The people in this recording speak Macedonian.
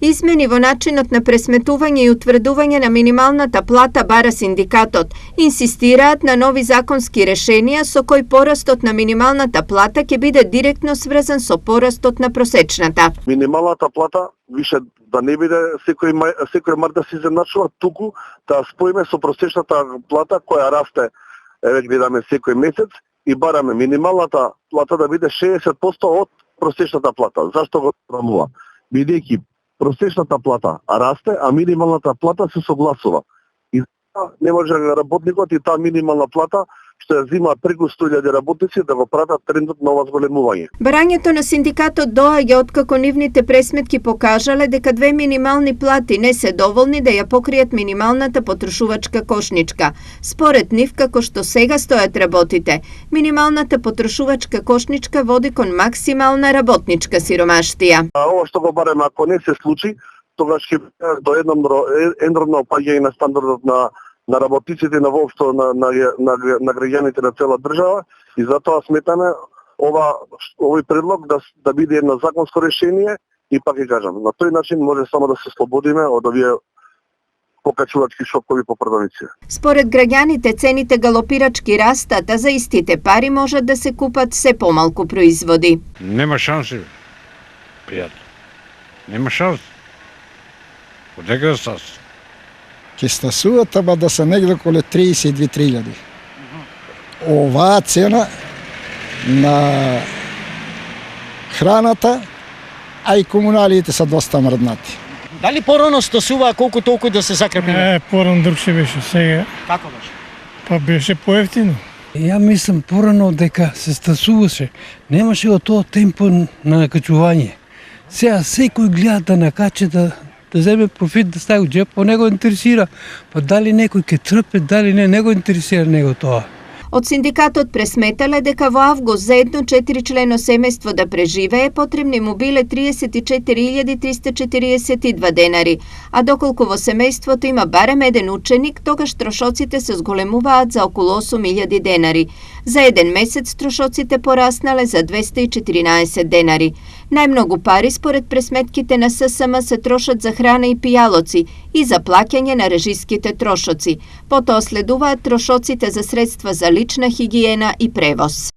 Измени во начинот на пресметување и утврдување на минималната плата бара синдикатот. Инсистираат на нови законски решенија со кои порастот на минималната плата ќе биде директно сврзан со порастот на просечната. Минималната плата више да не биде секој март да се изедначува, туку да споиме со просечната плата која расте, гледаме секој месец и бараме минималната плата да биде 60% од просечната плата. Зашто го промува? Бидејќи просечната плата расте, а минималната плата се согласува. И не може работникот и таа минимална плата што ја зимаат преку 100.000 работници да го пратат трендот на ова зголемување. Барањето на синдикатот доаѓа откако нивните пресметки покажале дека две минимални плати не се доволни да ја покријат минималната потрошувачка кошничка. Според нив, како што сега стојат работите, минималната потрошувачка кошничка води кон максимална работничка сиромаштија. Ова што го бараме, ако не се случи, тогаш ќе до едноромно опаѓање на стандардот на работниците на воопшто на граѓаните на цела држава и затоа сметаме овој предлог да биде едно законско решение и пак ќе кажам, на тој начин може само да се слободиме од овие покачувачки шокови по продавници. Според граѓаните цените галопирачки растат, а за истите пари можат да се купат се помалку производи. Нема шанси, пријател. Нема шанси. Одека да стас? Ќе стасуваат, ама да се негде околу 32.000. Оваа цена на храната, а и комуналиите се доста мрднати. Дали порано стасуваа колку толку да се закрепиме? Порано друг беше, сега. Како беше? Па беше поевтино. Ја мислам порано дека се стасуваше. Немаше од тоа темпо на накачување. Сега секој гледа да накаче да земе профит да стави у джеп, па не го интересира. Па дали некој ќе трпе, дали не го интересира него тоа. Од синдикатот пресметале дека во август за едно 4-члено семејство да преживее потребни му биле 34.342 денари, а доколку во семејството има барем еден ученик, тогаш трошоците се зголемуваат за околу 8.000 денари. За еден месец трошоците пораснале за 214 денари. Најмногу пари според пресметките на ССМ се трошат за храна и пијалоци и за плаќање на режиските трошоци. Потоа следуваат трошоците за средства за лична хигиена и превоз.